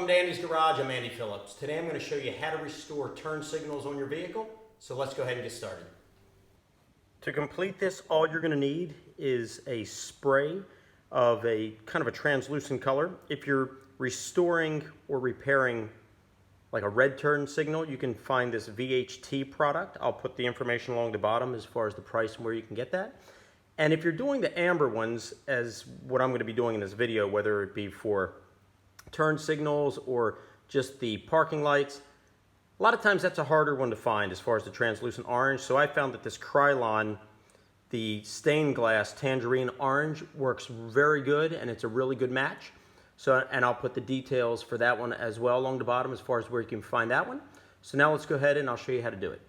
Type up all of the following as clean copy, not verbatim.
Welcome to Andy's Garage. I'm Andy Phillips. Today I'm going to show you how to restore turn signals on your vehicle. So let's go ahead and get started. To complete this, all you're going to need is a spray of a kind of a translucent color. If you're restoring or repairing like a red turn signal, you can find this VHT product. I'll put the information along the bottom as far as the price and where you can get that. And if you're doing the amber ones, as what I'm going to be doing in this video, whether it be for turn signals or just the parking lights, a lot of times that's a harder one to find as far as the translucent orange. So I found that this Krylon, the stained glass Tangerine orange, works very good, and it's a really good match. So, and I'll put the details for that one as well along the bottom as far as where you can find that one. So now let's go ahead and I'll show you how to do it.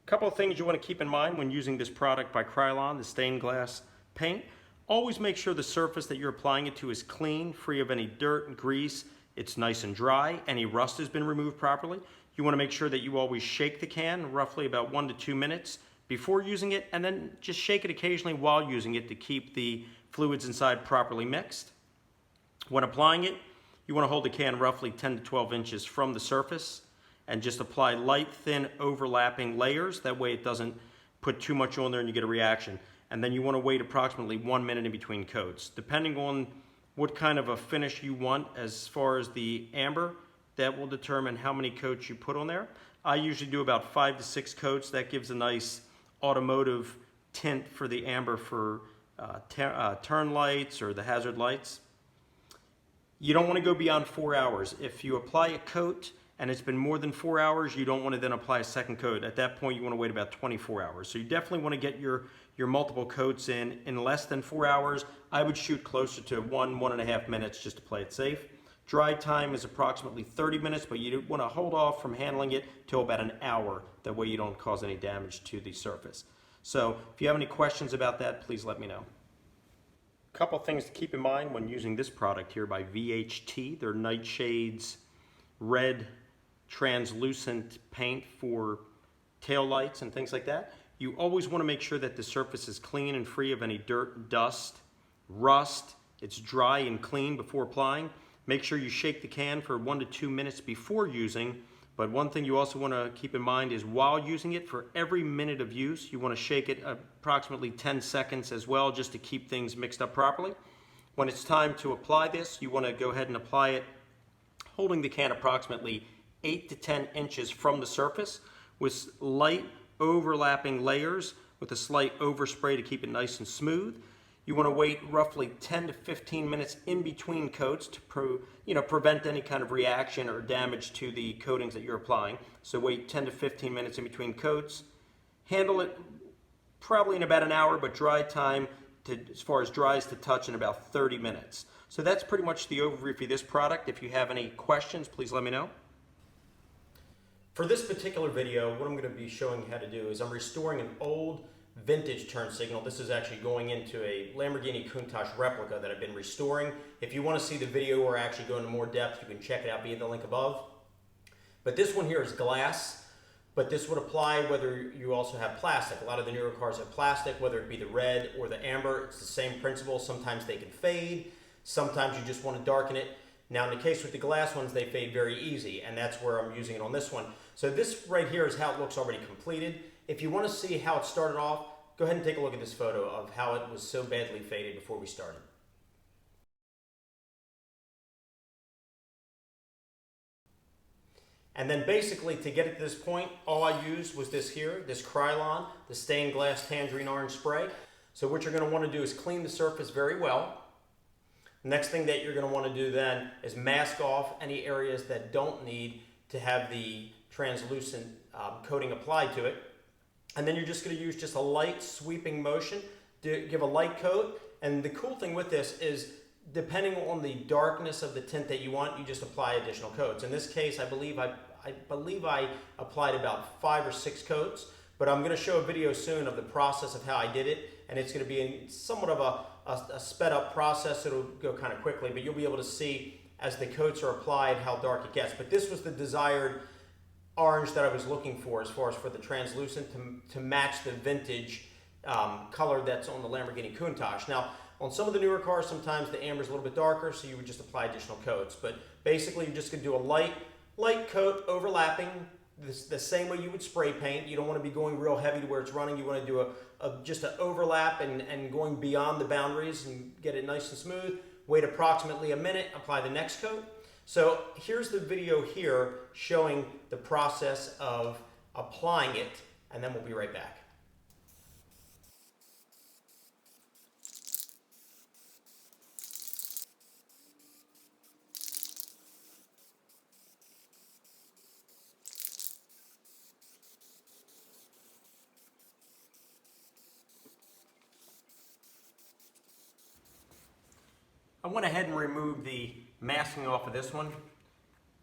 A couple of things you want to keep in mind when using this product by Krylon, the stained glass paint. Always make sure the surface that you're applying it to is clean, free of any dirt and grease. It's nice and dry. Any rust has been removed properly. You want to make sure that you always shake the can roughly about 1 to 2 minutes before using it, and then just shake it occasionally while using it to keep the fluids inside properly mixed. When applying it, you want to hold the can roughly 10 to 12 inches from the surface and just apply light, thin, overlapping layers. That way it doesn't put too much on there and you get a reaction. And then you want to wait approximately 1 minute in between coats. Depending on what kind of a finish you want as far as the amber, that will determine how many coats you put on there. I usually do about 5 to 6 coats. That gives a nice automotive tint for the amber for turn lights or the hazard lights. You don't want to go beyond 4 hours. If you apply a coat and it's been more than 4 hours, you don't want to then apply a second coat. At that point, you want to wait about 24 hours. So you definitely want to get your multiple coats in less than 4 hours. I would shoot closer to 1.5 minutes just to play it safe. Dry time is approximately 30 minutes, but you want to hold off from handling it till about an hour. That way you don't cause any damage to the surface. So if you have any questions about that, please let me know. A couple things to keep in mind when using this product here by VHT. They're Nite shades, red translucent paint for tail lights and things like that. You always want to make sure that the surface is clean and free of any dirt, dust, rust. It's dry and clean before applying. Make sure you shake the can for 1 to 2 minutes before using. But one thing you also want to keep in mind is while using it, for every minute of use, you want to shake it approximately 10 seconds as well, just to keep things mixed up properly. When it's time to apply this, you want to go ahead and apply it holding the can approximately 8 to 10 inches from the surface with light overlapping layers with a slight overspray to keep it nice and smooth. You want to wait roughly 10 to 15 minutes in between coats to prevent any kind of reaction or damage to the coatings that you're applying. So wait 10 to 15 minutes in between coats. Handle it probably in about an hour, but dry time as far as dries to touch in about 30 minutes. So that's pretty much the overview for this product. If you have any questions, please let me know. For this particular video, what I'm going to be showing you how to do is I'm restoring an old vintage turn signal. This is actually going into a Lamborghini Countach replica that I've been restoring. If you want to see the video or actually go into more depth, you can check it out via the link above. But this one here is glass, but this would apply whether you also have plastic. A lot of the newer cars have plastic, whether it be the red or the amber. It's the same principle. Sometimes they can fade. Sometimes you just want to darken it. Now in the case with the glass ones, they fade very easy, and that's where I'm using it on this one. So this right here is how it looks already completed. If you want to see how it started off, go ahead and take a look at this photo of how it was so badly faded before we started. And then basically to get it to this point, all I used was this here, this Krylon, the stained glass Tangerine orange spray. So what you're going to want to do is clean the surface very well. Next thing that you're going to want to do then is mask off any areas that don't need to have the translucent coating applied to it. And then you're just going to use just a light sweeping motion to give a light coat. And the cool thing with this is depending on the darkness of the tint that you want, you just apply additional coats. In this case, I believe I applied about 5 or 6 coats, but I'm going to show a video soon of the process of how I did it. And it's going to be in somewhat of a sped up process. It'll go kind of quickly, but you'll be able to see as the coats are applied how dark it gets. But this was the desired orange that I was looking for as far as for the translucent to match the vintage color that's on the Lamborghini Countach. Now, On some of the newer cars, sometimes the amber is a little bit darker, so you would just apply additional coats. But basically, you're just going to do a light coat overlapping the same way you would spray paint. You don't want to be going real heavy to where it's running. You want to do just an overlap and going beyond the boundaries and get it nice and smooth. Wait approximately a minute, apply the next coat. So here's the video here showing the process of applying it, and then we'll be right back. I went ahead and removed the masking off of this one.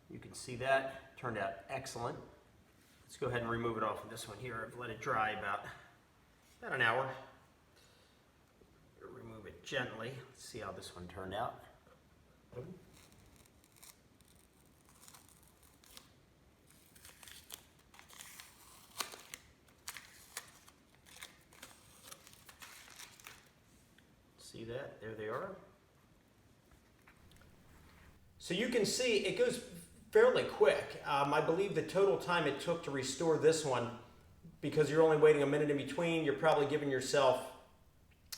You can see that turned out excellent. Let's go ahead and remove it off of this one here. I've let it dry about an hour. Remove it gently. Let's see how this one turned out. See that? There they are. So you can see it goes fairly quick. I believe the total time it took to restore this one, because you're only waiting a minute in between, you're probably giving yourself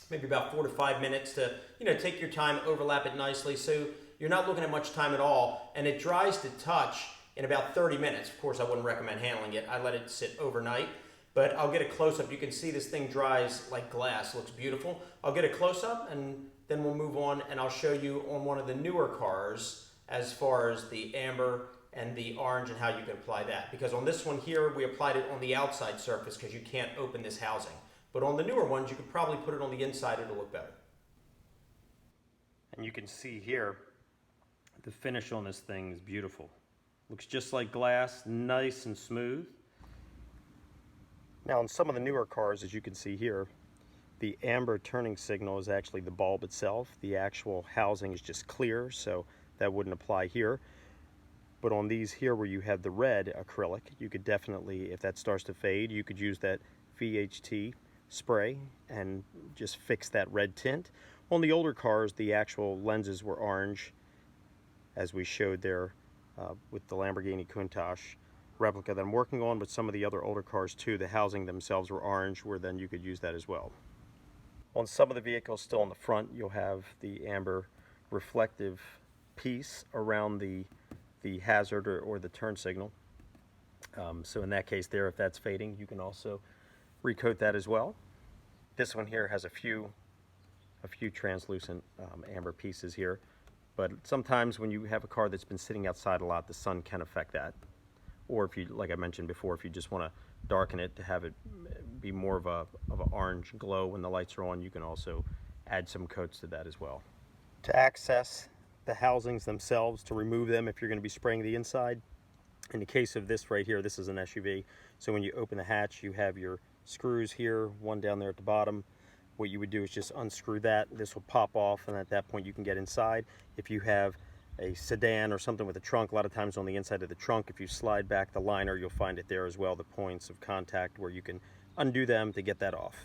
maybe about 4 to 5 minutes to, take your time, overlap it nicely. So you're not looking at much time at all, and it dries to touch in about 30 minutes. Of course, I wouldn't recommend handling it. I let it sit overnight, but I'll get a close-up. You can see this thing dries like glass. It looks beautiful. I'll get a close-up, and then we'll move on, and I'll show you on one of the newer cars as far as the amber and the orange and how you can apply that. Because on this one here, we applied it on the outside surface because you can't open this housing. But on the newer ones, you could probably put it on the inside, it'll look better. And you can see here, the finish on this thing is beautiful. Looks just like glass, nice and smooth. Now on some of the newer cars, as you can see here, the amber turning signal is actually the bulb itself. The actual housing is just clear, so that wouldn't apply here. But on these here where you have the red acrylic, you could definitely, if that starts to fade, you could use that VHT spray and just fix that red tint. On the older cars, the actual lenses were orange, as we showed there with the Lamborghini Countach replica that I'm working on, but some of the other older cars too, the housing themselves were orange, where then you could use that as well. On some of the vehicles still on the front, you'll have the amber reflective piece around the hazard or the turn signal. So in that case there, if that's fading, you can also recoat that as well. This one here has a few translucent amber pieces here, but sometimes when you have a car that's been sitting outside a lot, the sun can affect that. Or if you, like I mentioned before, if you just want to darken it to have it be more of an orange glow when the lights are on, you can also add some coats to that as well. To access the housings themselves, to remove them if you're going to be spraying the inside, in the case of this right here, this is an SUV, so when you open the hatch, you have your screws here, one down there at the bottom. What you would do is just unscrew that. This will pop off, and at that point you can get inside. If you have a sedan or something with a trunk, a lot of times on the inside of the trunk, if you slide back the liner, you'll find it there as well, the points of contact where you can undo them to get that off.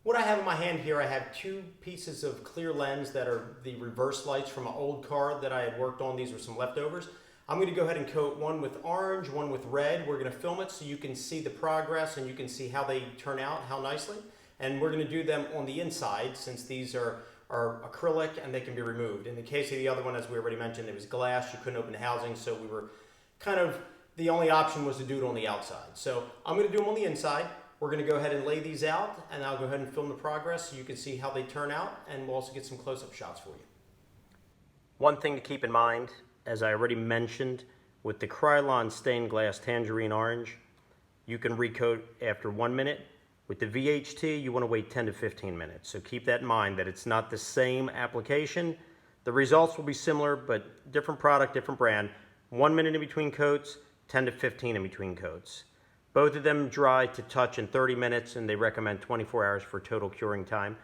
What I have in my hand here, I have 2 pieces of clear lens that are the reverse lights from an old car that I had worked on. These were some leftovers. I'm going to go ahead and coat one with orange, one with red. We're going to film it so you can see the progress and you can see how they turn out, how nicely. And we're going to do them on the inside, since these are acrylic and they can be removed. In the case of the other one, as we already mentioned, it was glass. You couldn't open the housing, so we were kind of, the only option was to do it on the outside. So I'm going to do them on the inside. We're going to go ahead and lay these out, and I'll go ahead and film the progress so you can see how they turn out, and we'll also get some close-up shots for you. One thing to keep in mind, as I already mentioned, with the Krylon stained glass Tangerine orange, you can recoat after 1 minute. With the VHT, you want to wait 10 to 15 minutes. So keep that in mind, that it's not the same application. The results will be similar, but different product, different brand. 1 minute in between coats, 10 to 15 in between coats. Both of them dry to touch in 30 minutes, and they recommend 24 hours for total curing time.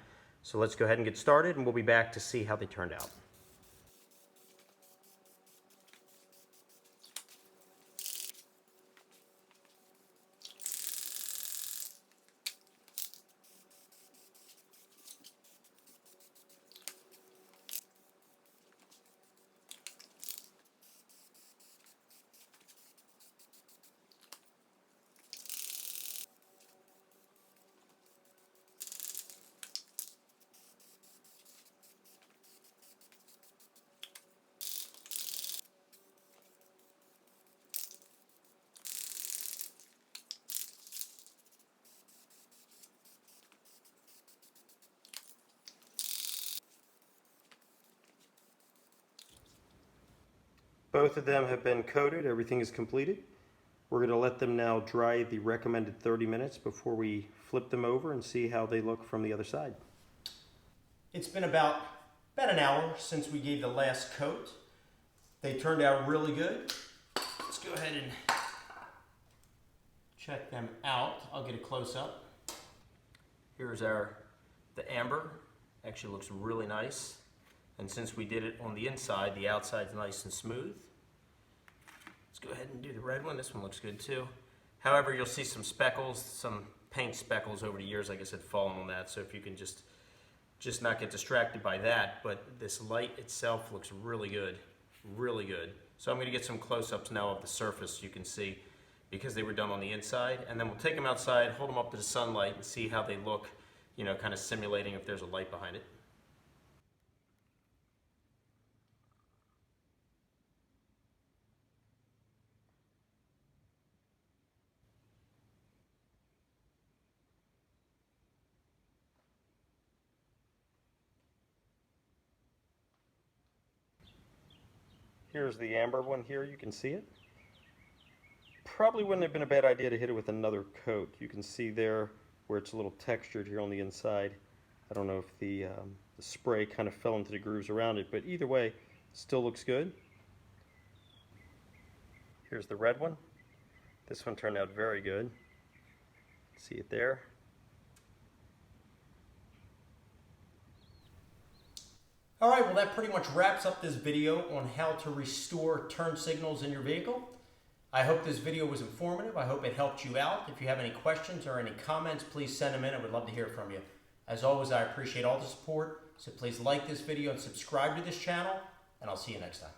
So let's go ahead and get started, and we'll be back to see how they turned out. Both of them have been coated, everything is completed. We're going to let them now dry the recommended 30 minutes before we flip them over and see how they look from the other side. It's been about an hour since we gave the last coat. They turned out really good. Let's go ahead and check them out. I'll get a close-up. Here's the amber. Actually looks really nice. And since we did it on the inside, the outside's nice and smooth. Let's go ahead and do the red one. This one looks good too. However, you'll see some speckles, some paint speckles over the years, like I said, falling on that. So if you can just not get distracted by that, but this light itself looks really good, really good. So I'm gonna get some close-ups now of the surface so you can see, because they were done on the inside, and then we'll take them outside, hold them up to the sunlight and see how they look, you know, kind of simulating if there's a light behind it. Here's the amber one here, you can see it. Probably wouldn't have been a bad idea to hit it with another coat. You can see there where it's a little textured here on the inside. I don't know if the spray kind of fell into the grooves around it, but either way, still looks good. Here's the red one. This one turned out very good. See it there. All right, well that pretty much wraps up this video on how to restore turn signals in your vehicle. I hope this video was informative. I hope it helped you out. If you have any questions or any comments, please send them in. I would love to hear from you. As always, I appreciate all the support. So please like this video and subscribe to this channel, and I'll see you next time.